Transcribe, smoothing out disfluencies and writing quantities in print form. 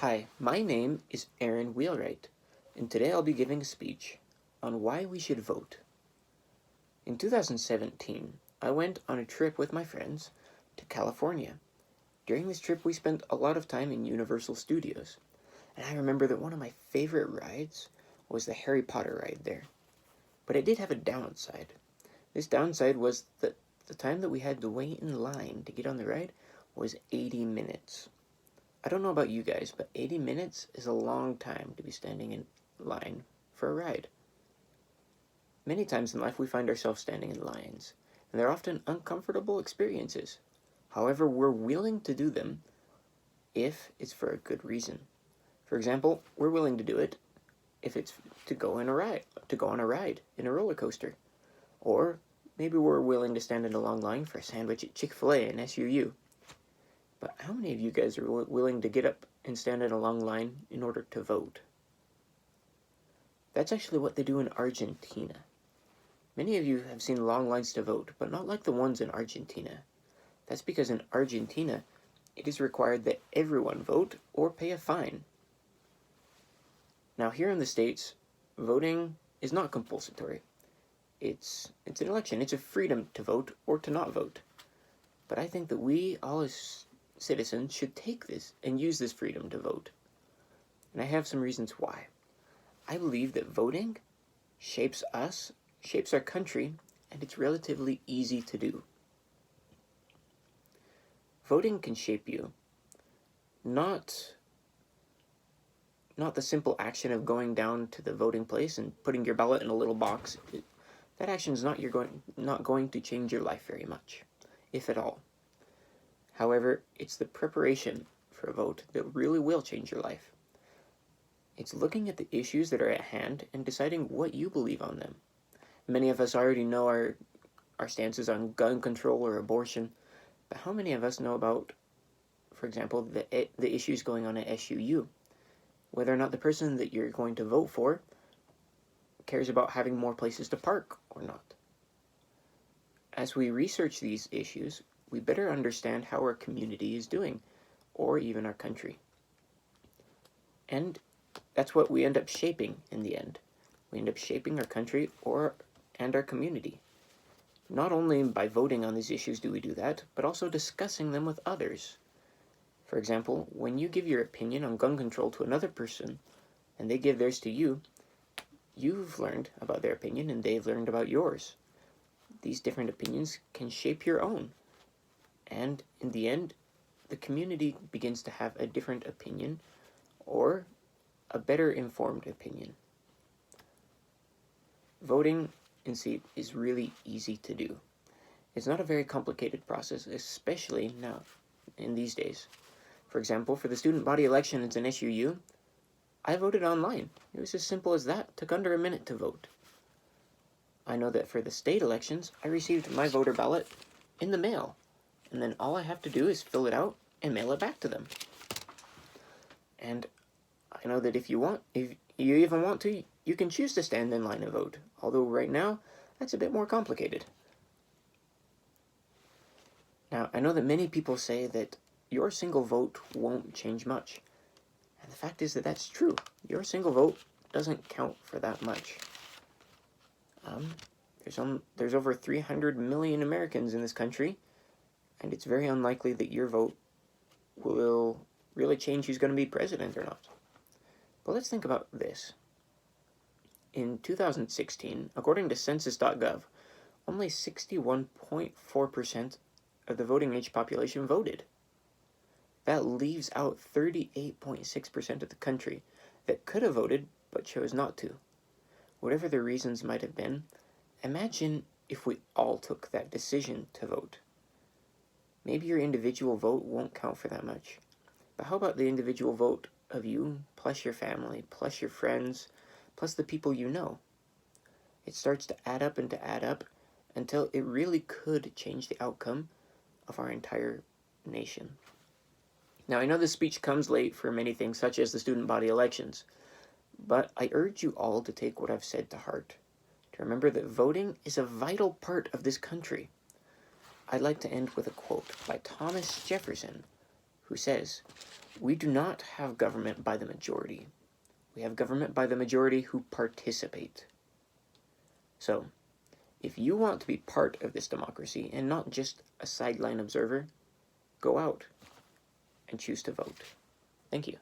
Hi, my name is Aaron Wheelwright, and today I'll be giving a speech on why we should vote. In 2017, I went on a trip with my friends to California. During this trip, we spent a lot of time in Universal Studios, and I remember that one of my favorite rides was the Harry Potter ride there. But it did have a downside. This downside was that the time that we had to wait in line to get on the ride was 80 minutes. I don't know about you guys, but 80 minutes is a long time to be standing in line for a ride. Many times in life we find ourselves standing in lines, and they're often uncomfortable experiences. However, we're willing to do them if it's for a good reason. For example, we're willing to do it if it's to go on a ride in a roller coaster. Or maybe we're willing to stand in a long line for a sandwich at Chick-fil-A and SUU. But how many of you guys are willing to get up and stand in a long line in order to vote? That's actually what they do in Argentina. Many of you have seen long lines to vote, but not like the ones in Argentina. That's because in Argentina, it is required that everyone vote or pay a fine. Now here in the States, voting is not compulsory. It's an election. It's a freedom to vote or to not vote. But I think that we all as citizens should take this and use this freedom to vote. And I have some reasons why. I believe that voting shapes us, shapes our country, and it's relatively easy to do. Voting can shape you, not the simple action of going down to the voting place and putting your ballot in a little box. That action is not going to change your life very much, if at all. However, it's the preparation for a vote that really will change your life. It's looking at the issues that are at hand and deciding what you believe on them. Many of us already know our stances on gun control or abortion, but how many of us know about, for example, the issues going on at SUU? Whether or not the person that you're going to vote for cares about having more places to park or not. As we research these issues, we better understand how our community is doing, or even our country. And that's what we end up shaping in the end. We end up shaping our country and our community. Not only by voting on these issues do we do that, but also discussing them with others. For example, when you give your opinion on gun control to another person, and they give theirs to you, you've learned about their opinion and they've learned about yours. These different opinions can shape your own. And in the end, the community begins to have a different opinion or a better informed opinion. Voting is really easy to do. It's not a very complicated process, especially now in these days. For example, for the student body elections in SUU, I voted online. It was as simple as that. It took under a minute to vote. I know that for the state elections, I received my voter ballot in the mail. And then all I have to do is fill it out and mail it back to them. And I know that if you even want to, you can choose to stand in line and vote. Although right now, that's a bit more complicated. Now, I know that many people say that your single vote won't change much. And the fact is that that's true. Your single vote doesn't count for that much. There's over 300 million Americans in this country, and it's very unlikely that your vote will really change who's going to be president or not. But let's think about this. In 2016, according to Census.gov, only 61.4% of the voting age population voted. That leaves out 38.6% of the country that could have voted but chose not to. Whatever the reasons might have been, imagine if we all took that decision to vote. Maybe your individual vote won't count for that much. But how about the individual vote of you, plus your family, plus your friends, plus the people you know? It starts to add up and to add up until it really could change the outcome of our entire nation. Now, I know this speech comes late for many things, such as the student body elections, but I urge you all to take what I've said to heart, to remember that voting is a vital part of this country. I'd like to end with a quote by Thomas Jefferson, who says, "We do not have government by the majority. We have government by the majority who participate." So, if you want to be part of this democracy and not just a sideline observer, go out and choose to vote. Thank you.